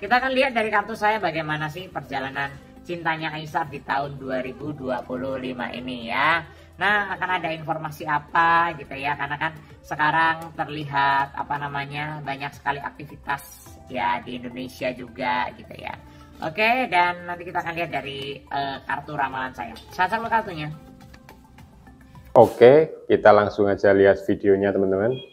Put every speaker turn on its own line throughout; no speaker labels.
kita akan lihat dari kartu saya bagaimana sih perjalanan cintanya Aisar di tahun 2025 ini ya. Nah, akan ada informasi apa gitu ya, karena kan sekarang terlihat banyak sekali aktivitas ya di Indonesia juga gitu ya. Oke, dan nanti kita akan lihat dari kartu ramalan saya. Saya dulu kartunya.
Oke, kita langsung aja lihat videonya teman-teman.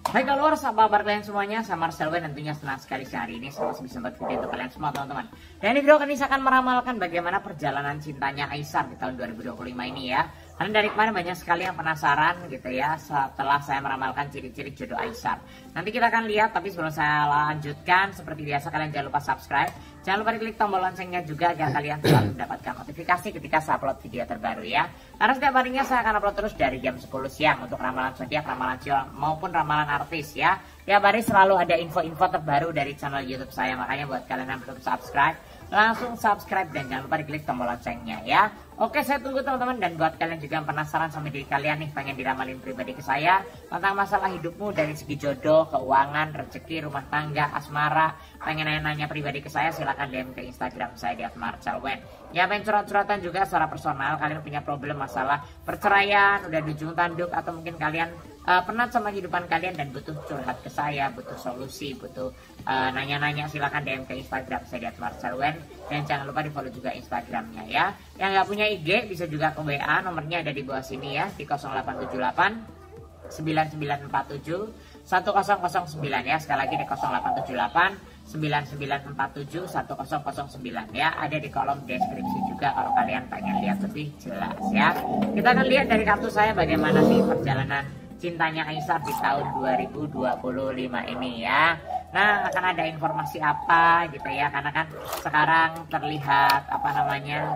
Hai kaluar, sahabat kabar kalian semuanya, saya Marcel Wen, tentunya senang sekali hari ini saya masih bisa buat video untuk kalian semua teman-teman. Dan di video kali ini saya akan meramalkan bagaimana perjalanan cintanya Aisar di tahun 2025 ini ya. Karena dari kemarin banyak sekali yang penasaran gitu ya setelah saya meramalkan ciri-ciri jodoh Aisar. Nanti kita akan lihat, tapi sebelum saya lanjutkan seperti biasa kalian jangan lupa subscribe. Jangan lupa diklik tombol loncengnya juga agar kalian selalu mendapatkan notifikasi ketika saya upload video terbaru ya. Karena setiap harinya saya akan upload terus dari jam 10 siang untuk ramalan zodiak, ramalan siang maupun ramalan artis ya. Tiap hari selalu ada info-info terbaru dari channel YouTube saya. Makanya buat kalian yang belum subscribe, langsung subscribe dan jangan lupa diklik tombol loncengnya ya. Oke, saya tunggu teman-teman, dan buat kalian juga yang penasaran sama diri kalian nih, pengen diramalin pribadi ke saya tentang masalah hidupmu dari segi jodoh, keuangan, rezeki, rumah tangga, asmara, pengen nanya-nanya pribadi ke saya, silahkan DM ke Instagram saya di @marcelwen. Ya, pengen curhat-curhatan juga secara personal, kalian punya problem masalah perceraian, udah di ujung tanduk, atau mungkin kalian penat sama kehidupan kalian dan butuh curhat ke saya, butuh solusi, butuh nanya-nanya, silahkan DM ke Instagram saya di @marcelwen, dan jangan lupa di follow juga Instagramnya ya. Yang nggak punya IG bisa juga ke WA, nomornya ada di bawah sini ya, di 0878 9947 1009 ya. Sekali lagi di 0878 9947 1009 ya, ada di kolom deskripsi juga kalau kalian pengen lihat lebih jelas ya. Kita akan lihat dari kartu saya bagaimana sih perjalanan cintanya Aisar di tahun 2025 ini ya. Nah, akan ada informasi apa gitu ya, karena kan sekarang terlihat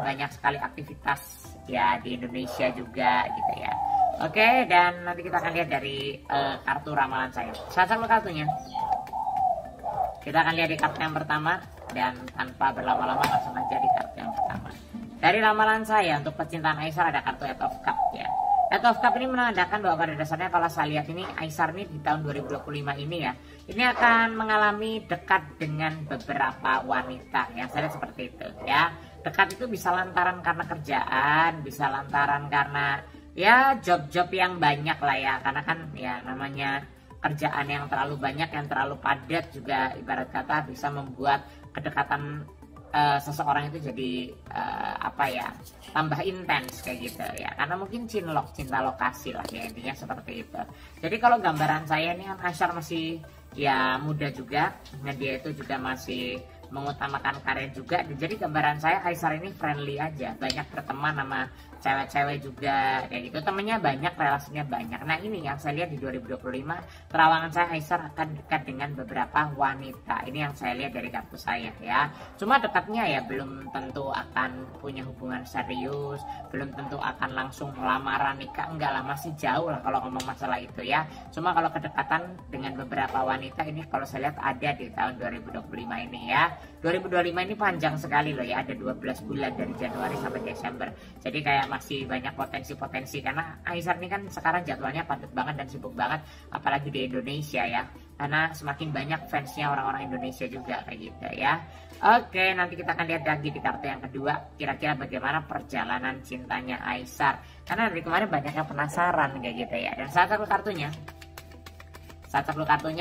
banyak sekali aktivitas ya di Indonesia juga gitu ya. Oke, dan nanti kita akan lihat dari kartu ramalan saya. Saya dulu kartunya. Kita akan lihat di kartu yang pertama, dan tanpa berlama-lama langsung aja di kartu yang pertama. Dari ramalan saya untuk percintaan Aisar ada kartu Eight of Cup ya. Eight of Cup ini menandakan bahwa pada dasarnya kalau saya lihat ini Aisar ini di tahun 2025 ini ya, ini akan mengalami dekat dengan beberapa wanita yang saya lihat seperti itu ya. Dekat itu bisa lantaran karena kerjaan, bisa lantaran karena ya job-job yang banyak lah ya, karena kan ya namanya kerjaan yang terlalu banyak, yang terlalu padat juga ibarat kata bisa membuat kedekatan seseorang itu jadi tambah intens kayak gitu ya, karena mungkin cinta lokasi lah ya, intinya seperti itu. Jadi kalau gambaran saya ini kan Aisar masih ya muda juga, dan dia itu juga masih mengutamakan karir juga. Jadi gambaran saya Aisar ini friendly aja, banyak berteman sama cewek-cewek juga kayak gitu, temennya banyak, relasinya banyak. Nah, ini yang saya lihat di 2025 terawangan saya Aisar akan dekat dengan beberapa wanita. Ini yang saya lihat dari kartu saya ya. Cuma dekatnya ya belum tentu akan punya hubungan serius, belum tentu akan langsung lamaran nikah, enggak lah, masih jauh lah kalau ngomong masalah itu ya. Cuma kalau kedekatan dengan beberapa wanita ini kalau saya lihat ada di tahun 2025 ini ya. 2025 ini panjang sekali loh ya, ada 12 bulan dari Januari sampai Desember. Jadi kayak masih banyak potensi-potensi, karena Aisar ini kan sekarang jadwalnya padat banget dan sibuk banget, apalagi di Indonesia ya, karena semakin banyak fansnya orang-orang Indonesia juga kayak gitu ya. Oke, nanti kita akan lihat lagi di kartu yang kedua, kira-kira bagaimana perjalanan cintanya Aisar, karena dari kemarin banyak yang penasaran kayak gitu ya. Dan saat satu kartunya,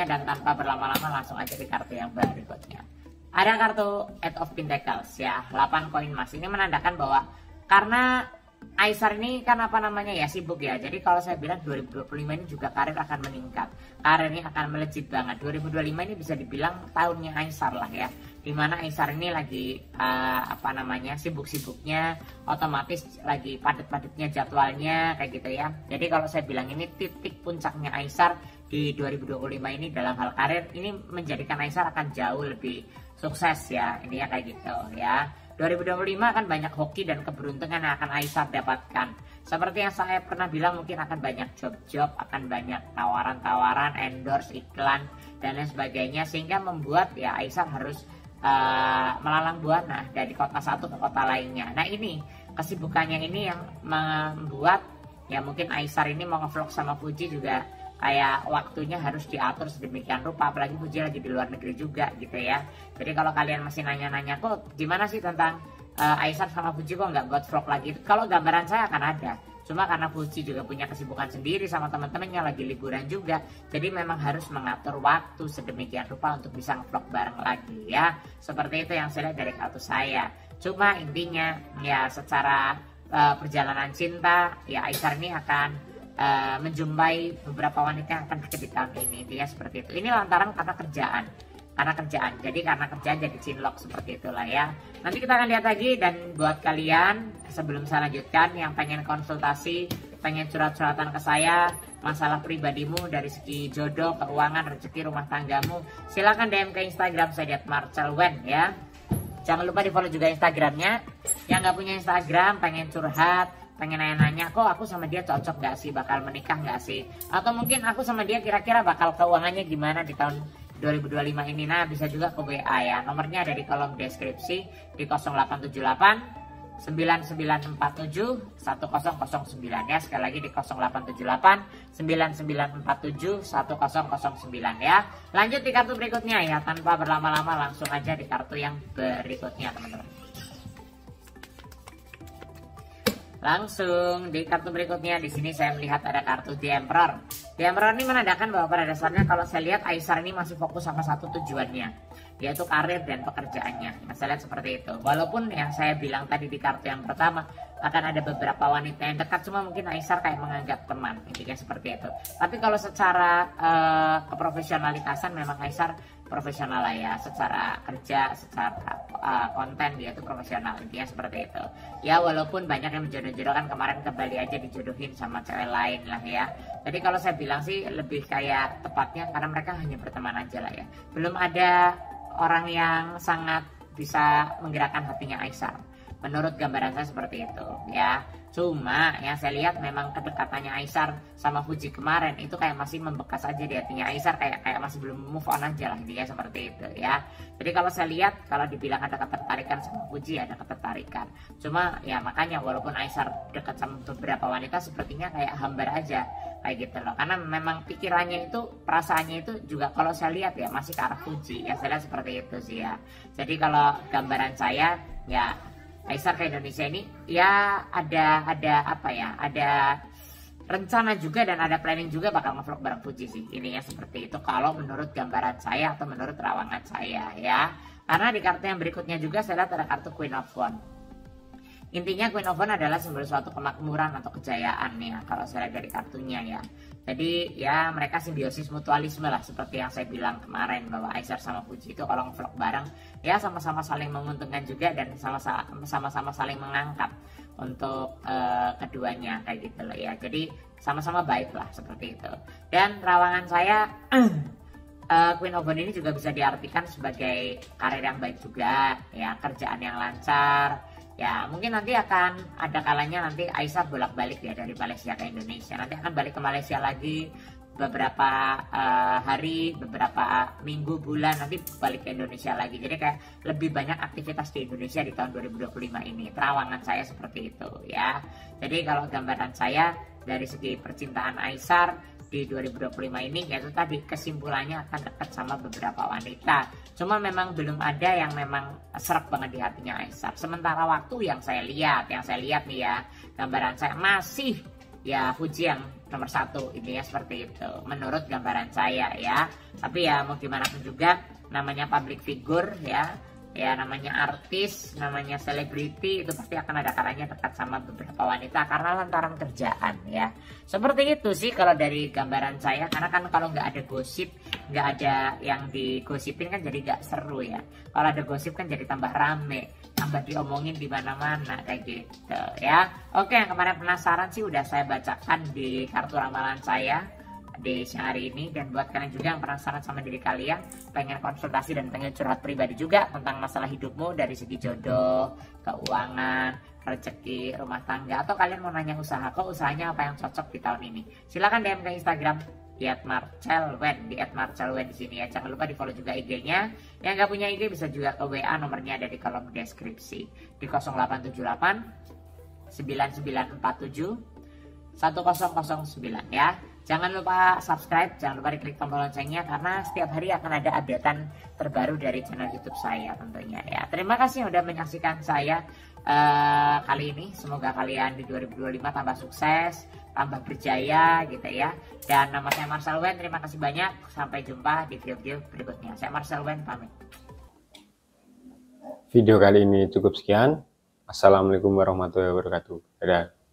dan tanpa berlama-lama langsung aja di kartu yang berikutnya. Ada kartu Eight of Pentacles ya, 8 koin emas. Ini menandakan bahwa karena Aisar ini kan sibuk ya. Jadi kalau saya bilang 2025 ini juga karir akan meningkat, karirnya akan melejit banget. 2025 ini bisa dibilang tahunnya Aisar lah ya, dimana Aisar ini lagi sibuk-sibuknya, otomatis lagi padat-padatnya jadwalnya kayak gitu ya. Jadi kalau saya bilang ini titik puncaknya Aisar di 2025 ini dalam hal karir, ini menjadikan Aisar akan jauh lebih sukses ya, ini ya kayak gitu ya. 2025 akan banyak hoki dan keberuntungan yang akan Aisar dapatkan. Seperti yang saya pernah bilang, mungkin akan banyak job-job, akan banyak tawaran-tawaran, endorse, iklan, dan lain sebagainya, sehingga membuat ya Aisar harus melalang buana dari kota satu ke kota lainnya. Nah, ini kesibukannya ini yang membuat ya mungkin Aisar ini mau ngevlog sama Fuji juga kayak waktunya harus diatur sedemikian rupa, apalagi Fuji lagi di luar negeri juga gitu ya. Jadi kalau kalian masih nanya-nanya kok gimana sih tentang Aisar sama Fuji kok nggak buat vlog lagi, kalau gambaran saya akan ada, cuma karena Fuji juga punya kesibukan sendiri sama teman-temannya lagi liburan juga, jadi memang harus mengatur waktu sedemikian rupa untuk bisa vlog bareng lagi ya. Seperti itu yang saya lihat dari kartu saya. Cuma intinya ya secara perjalanan cinta ya Aisar ini akan menjumpai beberapa wanita yang akan deket di tahun ini, dia seperti itu. Ini lantaran karena kerjaan, jadi karena kerjaan jadi cinlok seperti itulah ya. Nanti kita akan lihat lagi. Dan buat kalian sebelum saya lanjutkan yang pengen konsultasi, pengen curhat-curhatan ke saya masalah pribadimu dari segi jodoh, keuangan, rezeki, rumah tanggamu, silahkan DM ke Instagram saya @marcelwen ya. Jangan lupa di follow juga Instagramnya. Yang nggak punya Instagram pengen curhat, pengen nanya-nanya, kok aku sama dia cocok gak sih, bakal menikah gak sih, atau mungkin aku sama dia kira-kira bakal keuangannya gimana di tahun 2025 ini, nah bisa juga ke WA ya. Nomornya ada di kolom deskripsi di 0878 9947 1009 ya. Sekali lagi di 0878 9947 1009 ya. Lanjut di kartu berikutnya ya, tanpa berlama-lama langsung aja di kartu yang berikutnya teman-teman. Langsung di kartu berikutnya, di sini saya melihat ada kartu The Emperor. The Emperor ini menandakan bahwa pada dasarnya kalau saya lihat Aisar ini masih fokus sama satu tujuannya, yaitu karir dan pekerjaannya. Nah, saya lihat seperti itu. Walaupun yang saya bilang tadi di kartu yang pertama akan ada beberapa wanita yang dekat, cuma mungkin Aisar kayak menganggap teman, intinya seperti itu. Tapi kalau secara keprofesionalitasan memang Aisar profesional lah ya, secara kerja, secara konten dia itu profesional, intinya seperti itu ya. Walaupun banyak yang menjodoh-jodohkan, kemarin kembali aja dijodohin sama cewek lain lah ya. Jadi kalau saya bilang sih lebih kayak tepatnya karena mereka hanya berteman aja lah ya, belum ada orang yang sangat bisa menggerakkan hatinya Aisar. Menurut gambaran saya seperti itu ya. Cuma yang saya lihat memang kedekatannya Aisar sama Fuji kemarin itu kayak masih membekas aja di hatinya Aisar, kayak masih belum move on aja lah dia, seperti itu ya. Jadi kalau saya lihat, kalau dibilang ada ketertarikan sama Fuji, ada ketertarikan. Cuma ya makanya walaupun Aisar dekat sama beberapa wanita sepertinya kayak hambar aja kayak gitu loh. Karena memang pikirannya itu, perasaannya itu juga kalau saya lihat ya masih ke arah Fuji. Ya saya lihat seperti itu sih ya. Jadi kalau gambaran saya ya Aisar ke Indonesia ini ya ada apa ya, ada rencana juga dan ada planning juga bakal ngevlog bareng Fuji sih. Ininya seperti itu kalau menurut gambaran saya atau menurut rawangan saya ya. Karena di kartu yang berikutnya juga saya lihat ada kartu Queen of Wands. Intinya Queen of Wands adalah simbol suatu kemakmuran atau kejayaan ya kalau saya lihat dari kartunya ya. Jadi ya mereka simbiosis mutualisme lah, seperti yang saya bilang kemarin bahwa Aisar sama Fuji itu kalau vlog bareng ya sama-sama saling menguntungkan juga dan sama-sama saling mengangkat untuk keduanya kayak gitu loh ya. Jadi sama-sama baik lah seperti itu. Dan rawangan saya Queen of Wands ini juga bisa diartikan sebagai karir yang baik juga ya, kerjaan yang lancar. Ya mungkin nanti akan ada kalanya nanti Aisar bolak-balik ya dari Malaysia ke Indonesia. Nanti akan balik ke Malaysia lagi beberapa hari, beberapa minggu, bulan, nanti balik ke Indonesia lagi. Jadi kayak lebih banyak aktivitas di Indonesia di tahun 2025 ini. Terawangan saya seperti itu ya. Jadi kalau gambaran saya dari segi percintaan Aisar di 2025 ini yaitu tadi kesimpulannya akan dekat sama beberapa wanita. Cuma memang belum ada yang memang serak banget di hatinya Aisar. Sementara waktu yang saya lihat nih ya, gambaran saya masih ya Fuji yang nomor 1 ini ya, seperti itu menurut gambaran saya ya. Tapi ya mau gimana pun juga namanya public figure ya namanya artis, namanya selebriti, itu pasti akan ada kalanya dekat sama beberapa wanita karena lantaran kerjaan ya. Seperti itu sih kalau dari gambaran saya, karena kan kalau nggak ada gosip, nggak ada yang digosipin kan jadi nggak seru ya. Kalau ada gosip kan jadi tambah rame, tambah diomongin di mana-mana kayak gitu ya. Oke, yang kemarin penasaran sih udah saya bacakan di kartu ramalan saya di siang hari ini. Dan buat kalian juga yang penasaran sama diri kalian, pengen konsultasi dan pengen curhat pribadi juga tentang masalah hidupmu dari segi jodoh, keuangan, rezeki, rumah tangga, atau kalian mau nanya usaha, kok usahanya apa yang cocok di tahun ini, silakan DM ke Instagram di @marcelwen, di @marcelwen di sini ya. Jangan lupa di follow juga IG-nya. Yang nggak punya IG bisa juga ke WA, nomornya ada di kolom deskripsi di 0878 9947 1009 ya. Jangan lupa subscribe, jangan lupa diklik tombol loncengnya karena setiap hari akan ada updatean terbaru dari channel YouTube saya tentunya ya. Terima kasih yang udah menyaksikan saya kali ini. Semoga kalian di 2025 tambah sukses, tambah berjaya gitu ya. Dan nama saya Marcel Wen, terima kasih banyak. Sampai jumpa di video-video berikutnya. Saya Marcel Wen, pamit.
Video kali ini cukup sekian. Assalamualaikum warahmatullahi wabarakatuh. Dadah.